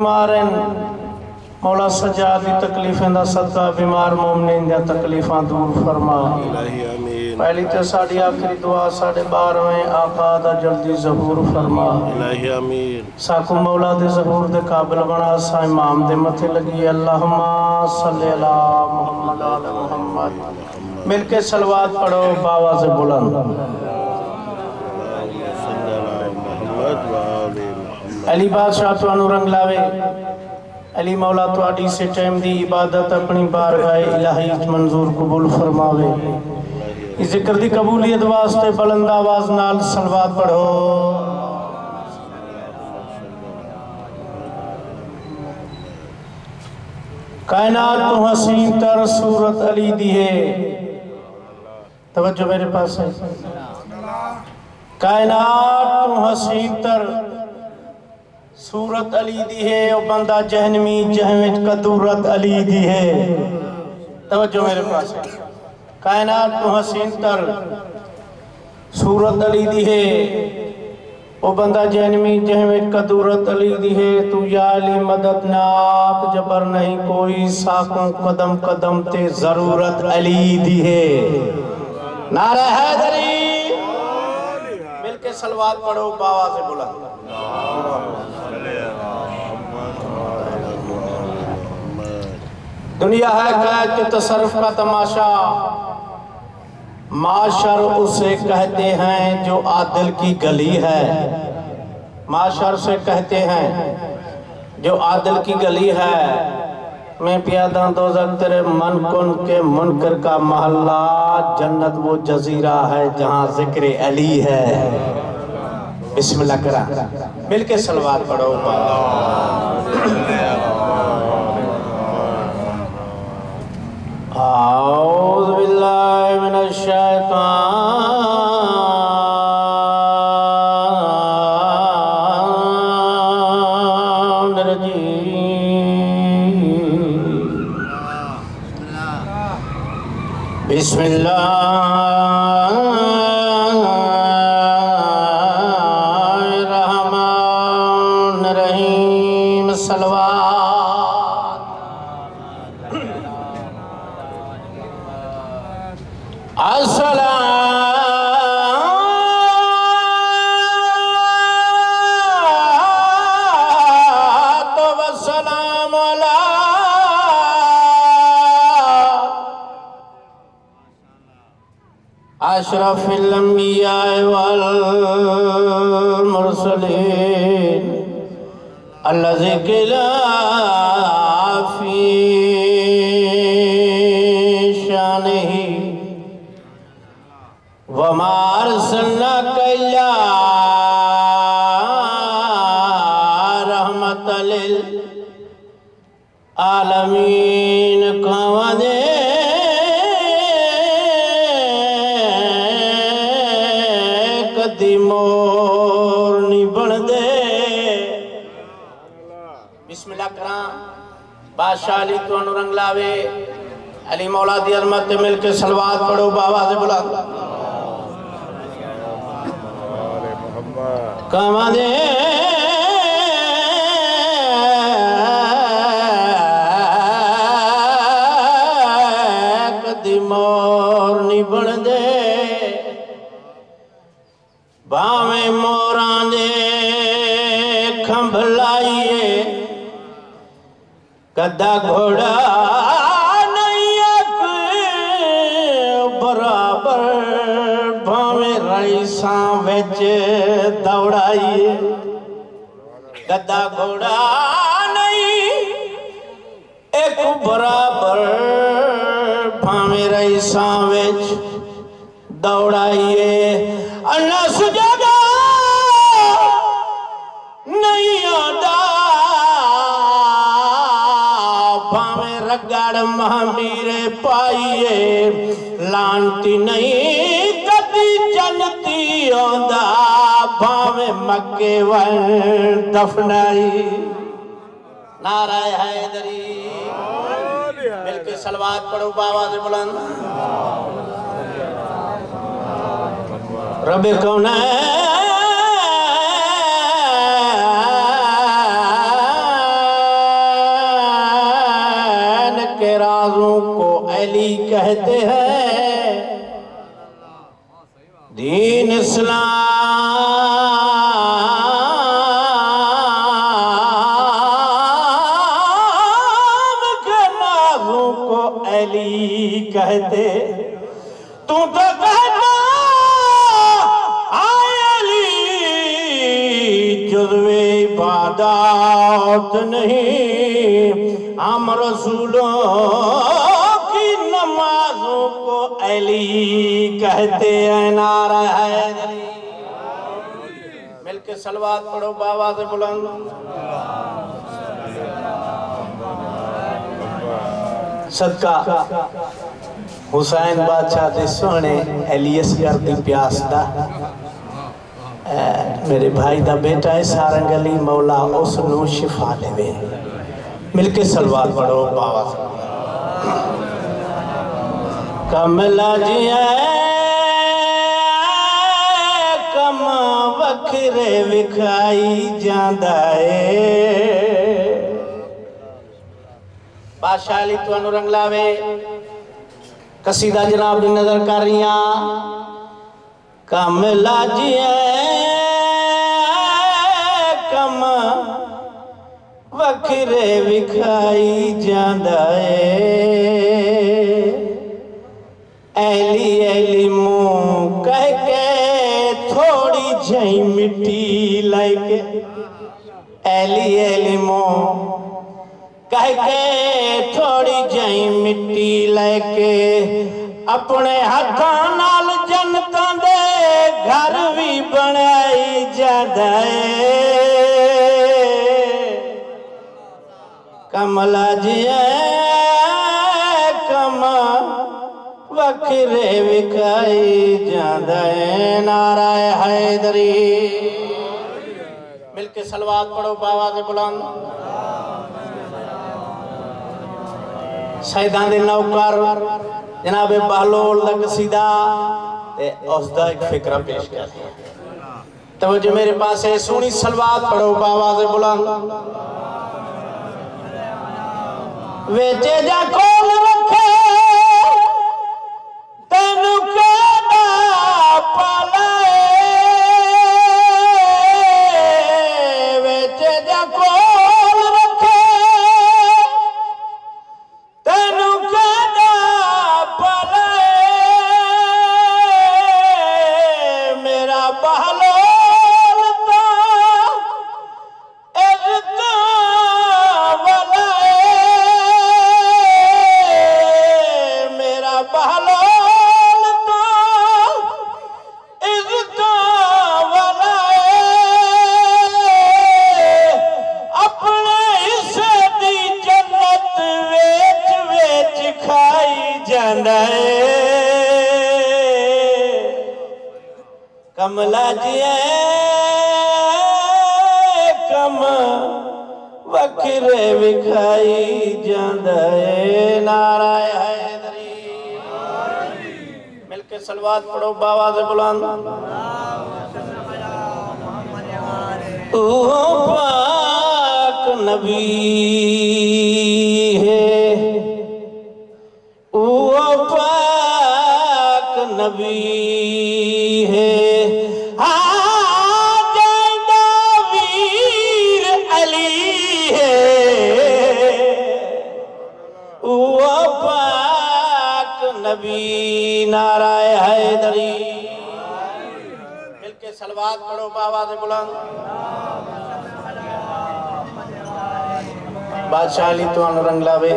बीमारन मौला सजादी तकलीफें दा सदका बीमार मोमनीन दी तकलीफां दूर फरमा। पहली तो साड़ी आखिरी दुआ साढ़े 12वें आका दा जल्दी ज़हूर फरमा। साकू मौला दे ज़हूर दे काबिल बना सा इमाम दे मथे लगी अल्लाहुम्मा सल्ली अला मुहम्मद आले मुहम्मद। मिलके सलवात पढ़ो बावाज़ बुलंद। अली बादशाह तुहानू रंग लावे। अली मौला तुहाडी से टाइम दी इबादत अपनी बारगाह इलाही मंजूर कबूल फरमावे। इस जिक्र दी कबूलियत वास्ते बुलंद आवाज नाल सलवात पढ़ो। कायनात तो हसीन तर सूरत अली दी है। तवज्जो मेरे पास है। कायनात तो हसीन तर सूरत अली दी है और बंदा जहनमी जहविच कदूरत अली दी है। तवज्जो मेरे पास है। कायनात तो हसीन तर सूरत अली दी है और बंदा जहनमी जहविच कदूरत अली दी है। तू या अली मदद नाक जबर नहीं कोई साकों कदम कदम ते जरूरत अली दी है। नारा हैदरी मिलके सलवात पढ़ो बावा से बुलंद। दुनिया है कैद के तसर्रुफ का तमाशा। माशर उसे कहते हैं जो आदिल की गली है। माशर से कहते हैं जो आदिल की गली है। मैं प्यादा दोज़ख तेरे मन कुन के मुनकर का महल्ला। जन्नत वो जजीरा है जहाँ जिक्र अली है। बिस्मिल्लाह करा मिलके सलवात पढ़ो। औज़ु बिल्लाहि मिनश शैतानिर रजीम। बिस्मिल्लाहिर्रहमानिर्रहीम। सलवात। अशरफिल अंबिया वल मुरसलीन अल्लज़ी क़िला फ़ी शानिही व मा अर्सलनाका इल्ला रहमतल लिल आलमीन। कवदे मोर नी बन दे। बिस्मिल्लाह करा बादशाह अली तुहानू रंग लावे। अली मौला दी अज़मत ते मिलके सलवात पढ़ो बाबा से बुला। कवदे कदी मोर नी बन दे। भावे मोरां दे खंभ लाइए कदा घोड़ा नहीं बराबर। भावे रईसां विच दौड़ाइए कदा घोड़ा नहीं एक बराबर। भावे रईसां विच दौड़ाइए अन्ना सुजादा नहीं आदा। भावे रगड़ महावीरे पाइए लानती नहीं कदी जनती आंदा। भावे मक्के वन दफनाई। नारा हैदरी मिलके सलवात पढ़ो बाबा से बुलंद। रब कौन है नमाजों को अली कहते हैं। दीन इस्लाम के नाजों को अली कहते। तू तो कहता आए अली जुज़्वे इबादत नहीं, हम रसूलों की नमाजों को अली कहते हैं। नारा हैदरी। मिलके सलवात पढ़ो बाबा से बुलंद। सदका हुसैन बादशाह दे सोने एलियस कर दी प्यास दा। मेरे भाई दा बेटा है सारंग अली, मौला उसनू शिफा देवे। मिलके सलवात पढ़ो बाबा से। कमला जी कम वखरे विखाई जांदा है। बादशाह अली तुहानू रंग लावे। कसीदा जनाब दी नजर कर रही। कमला जी कम वखरे विखाई जांदा है। ऐली ऐली मुँह कह के थोड़ी जही मिट्टी लाइके। ऐली ऐली मुँह कह के थोड़ी जही मिट्टी लेके अपने हाथों नाल जनतां दे घर भी बनाई जांदा है। कमला जी कम वखरे विखाई जांदा है। नारा हैदरी। मिलके सलवात पढ़ो बाबा से बुलंद। शहीदां दे नौकर जनाब बहलोल दा कसीदा ते उसदा एक फिक्रा पेश कर दिया। तवज्जो मेरे पास है। सोनी सलवात पढ़ो बाबा से बुलंद। वेचे जा कोल रखे तेनू केड़ा पालाए। वेचे जा कोल रखे तेनू केड़ा पालाए। मेरा बहलोल तो इज्जत वाला है। मेरा बहलोल तो इज्जत वाला है। अपने हिस्से दी जन्नत वेच वेच खाई जांदा है। कमला जी कम वखरे विखाई जांदा है। नारा हैदरी। मिलके सलवात पढ़ो बाबा से बुलंद। ओ पाक नबी है। ओ पाक नबी है। नबी नारा हैदरी। मिलके सलवात पढ़ो बाबा से बुलंद। बादशाह अली तो रंग लावे।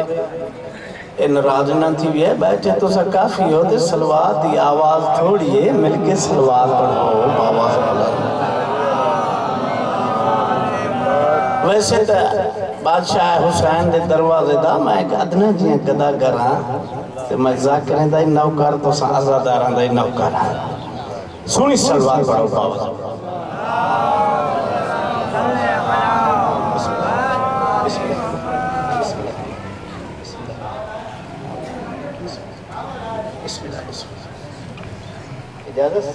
इन राजना थी भी है बैठे तो सा काफी हो ते सलवात की आवाज थोड़ी है। मिलके सलवात पढ़ो बाबा से बुलंद। वैसे तो बादशाह हुसैन दे दरवाजे दा मैं एक अदना जी गदा करा ते मैं ज़ाकिरें दा नौकर तो आज़ादारां दा नौकर हां। सुनी सलवात पढ़ो बाबा। इजाजत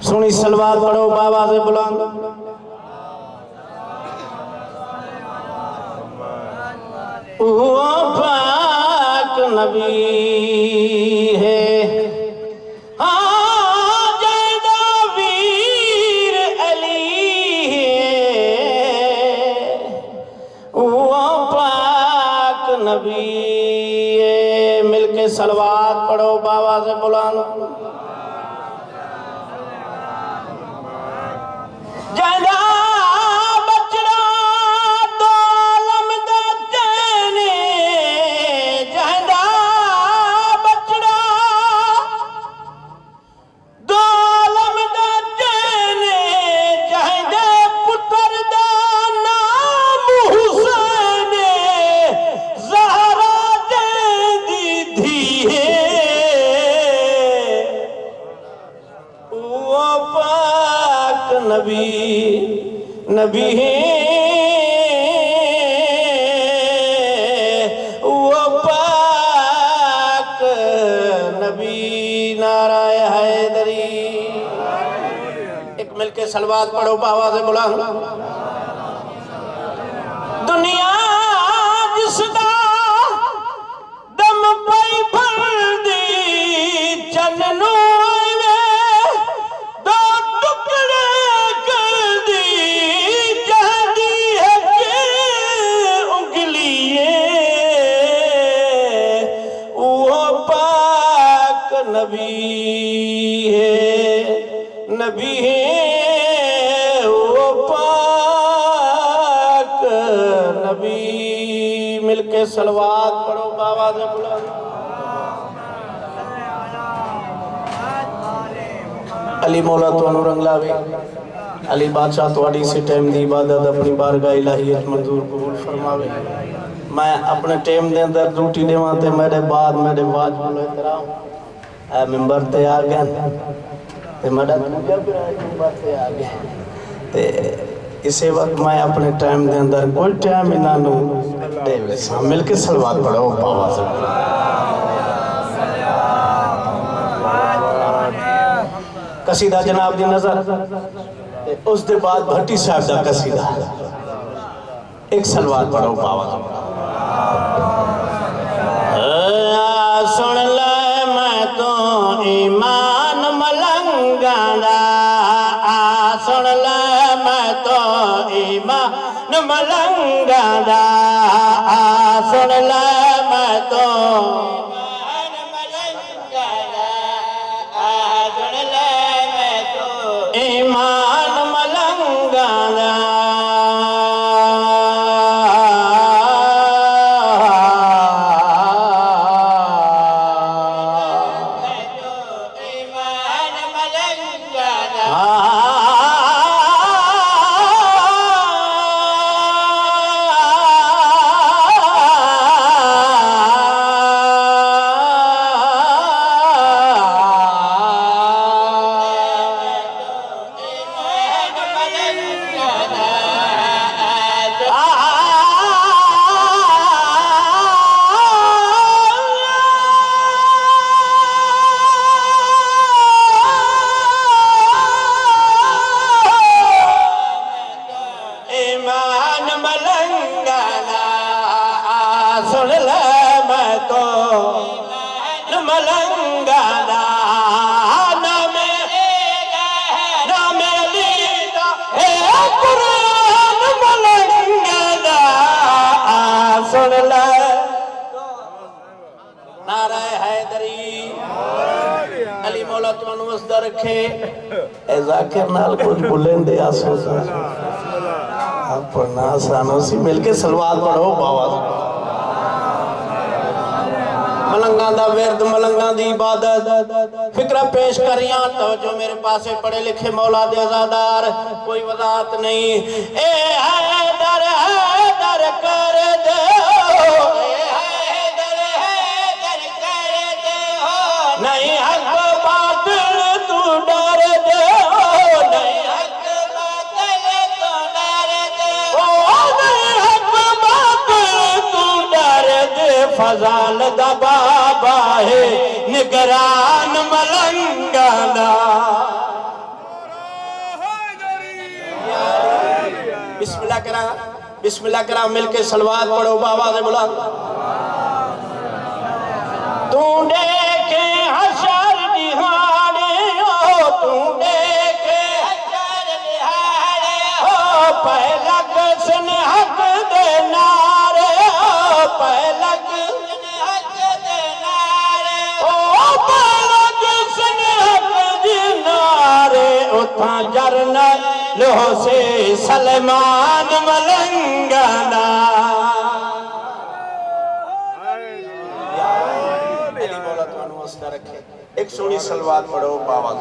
सुनी सलवात पढ़ो बाबा से बुलंद। वो पाक नबी है। हाँ जैदा वीर अली है, वो पाक नबी है। मिलके सलवात पढ़ो, बाबा से बुलानो। जैदा बचड़ा दो आलम दा चैने, जैदा बचड़ा दो आलम दा चैने, जैदे पुत्र दा नाम हुसैन, ज़हरा जैदी धी है। वो पाक नबी नबी है, वो पाक नबी। नाराय हैदरी। एक मिलके सलवात पढ़ो, बाबा से बुला। दुनिया जिसदा दम पई भरदी चन्नू दो टुकड़े कर दी, जहदी है के उंगलिए। वो पाक नबी है, नबी है। वो पाक नबी। मिलके सलवात पढ़ो, बाबा से बुला। अली मौला तो रंग लावे। अली बादशाह थोड़ी सी टाइम की इबादत अपनी बारगाह इलाहियत मंजूर कबूल फरमावे। मैं अपने टाइम के अंदर ड्यूटी देवां ते मेरे बाद बोलो इतरा मेंबर ते आ गया ते मेरा दूजा भरा मेंबर ते आ गया ते इसे वक्त मैं अपने टाइम के अंदर कोई टाइम इन्हों दे सा। मिल के सलवात पढ़ो, बाबा से कसीदा जनाब दी नजर। उस दे बाद भट्टी साहब दा कसीदा। एक सलवात पढ़ो, बाबा सुन ले मैं तो ईमान मलंगा दा। सुन ले मैं तो ईमान मलंगा दा। सुन ले मैं तो ईमान मलंगा दा। सुन ले मैं तो मलंगा दा। नाम लीदा है कुरान मलंगा दा। सुन ले नाराय हैदरी। अली मौला तुहानू वसदा रखे। ए जाकिर नाल कुछ बुलेंदे आसो पढ़ना आसानो सी। मिलके सलवात पढ़ो, बाबा मलंगा दा विरद, मलंगा दी इबादत। फिक्र पेश करिया तो जो मेरे पासे पढ़े लिखे मौला दे आजादार। कोई वजाहत नहीं। ए हैदर हैदर कर दे, नहीं हक बातिल तू डर दे। नहीं हक बातिल तू डर दे। नहीं हक बातिल तू डर दे। फजाल दा बाबा है निगरान मलंगा दा। बिस्मिल्लाह करा। बिस्मिल्लाह करा, मिलके सलवात पढ़ो बाबा से बुला। तू देखे हशर दिहाड़े हो, तू देखे हशर दिहाड़े हो, पहलक सन हक दे नारे हो, पहलक सन हक दे नारे हो, पहलक सन हक दे नारे। उथा जरनल लोह से सलमान मलंगना। रखे एक सोनी सलवात पढ़ो बाबा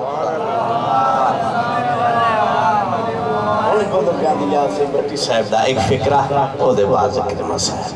से भट्टी साहब दा एक फिकरा ओदे बाद जिक्र मसाइल।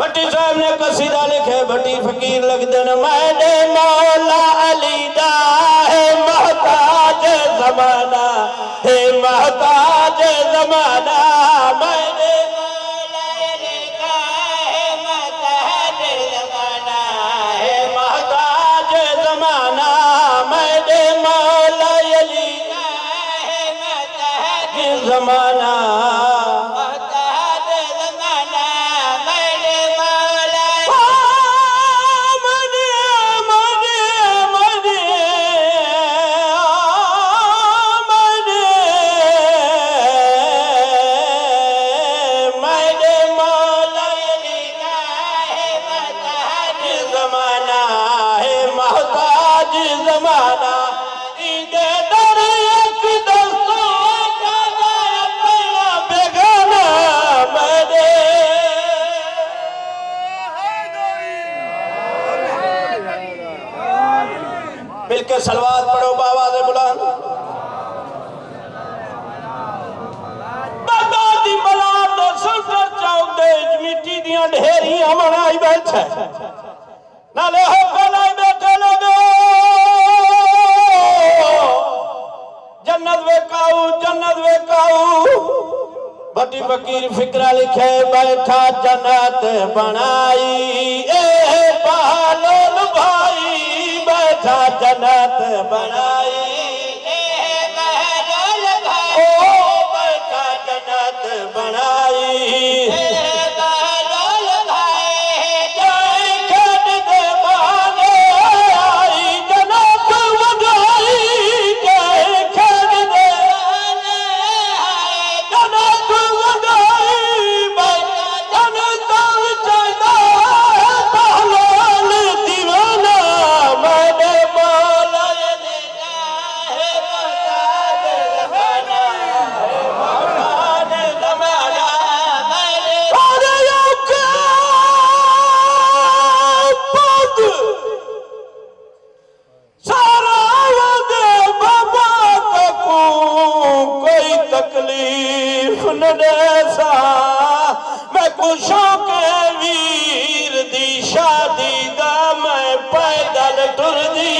भट्टी साहब ने कसीदा लिखे, भट्टी फकीर लगदे न। मैंने मौला अली दा है महताज ज़माना, है महताज ज़माना। मैंने मौला अली दा है महताज ज़माना, है महताज ज़माना। मैंने मौला अली दा है महताज ज़माना। मिलके सलवात पढ़ो बाबा से बुलान। दी बला दे सेंटर चौक दे मिट्टी दियां ढेरियां बनाई बैठे, नाले हो गलाई बैठे लोगो। जन्नत वेकाऊ, जन्नत वेकाऊ। भट्टी फकीर फिकरा लिखे, बैठा जन्नत बनाई ए बहलोल भाई, बैठा जन्नत बनाई ए बहलोल भाई, ओ बैठा जन्नत बनाई ए बहलोल भाई। जाए खेत दे बहाने आई जन्नत वगाई, जाए खेत दे बहाने आई जन्नत वगाई। बैठा जन्नत विचदा बहलोल दीवाना। मैंने मौला अली दा न देसा मैं खुशों के वीर दी शादी दा मैं पैदल टुर दी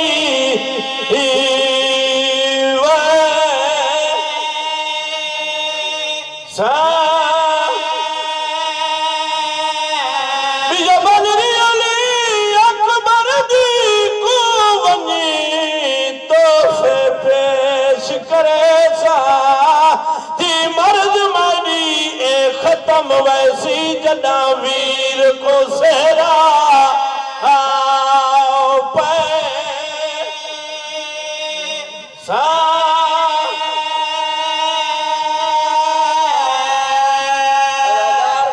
वैसी जदा वीर को सेरा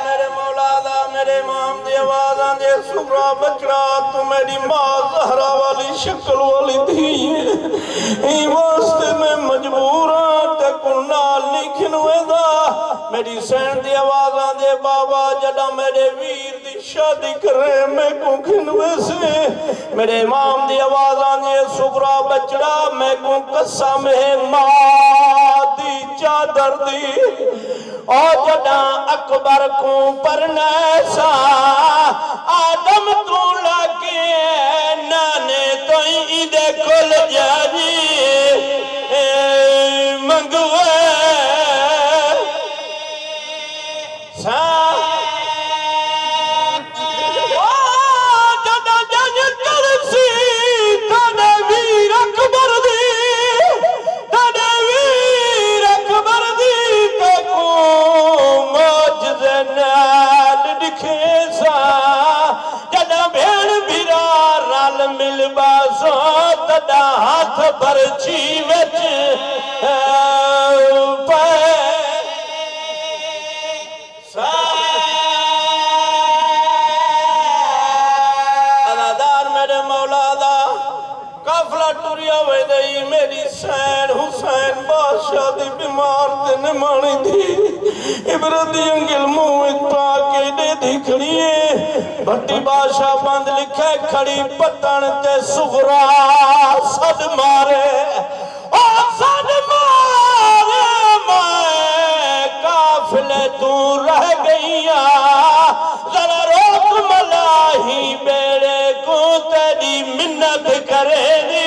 मेरे मौला दा मेरे इमाम दी आवाज़ां दे सुरा बचड़ा तू मेरी मां ज़हरा वाली शक्ल वाली थी ई वास्ते मैं मजबूर हां ते कुल नाल नहीं खिनवेदा मेरी सैन दी आवाज़ां दे बाबा जदा मेरे वीर दी शादी करे मैं को खिनवे से मेरे इमाम दी आवाज़ां दे सुगरा बचड़ा मैं को कसम है मां दी चादर दी और जदा अकबर को परनैसा आदम तू लागे नाने तो इदे कोल जारी मंगवे हाथ पर जीवच अदादार मेरे मौला दा काफला टुरिया वे दई मेरी सैन हुसैन बादशाह दी बीमार ते निमाणी दी इबरत दी अंगिल मुंह पा के दे दिखड़ी भट्टी बादशाह बंद लिखे खड़ी पतन ते सुगरा सद मारे ओ सद मारे मैं काफिले तू रह गईया जरा रोक मलाही बेड़े को तेरी मिन्नत करेगी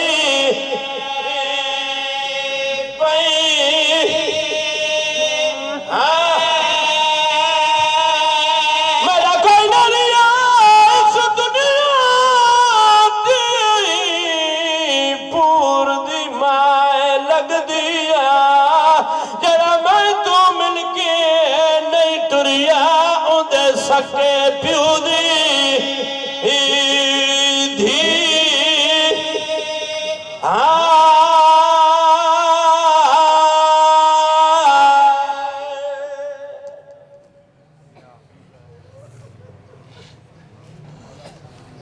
सके प्यू दी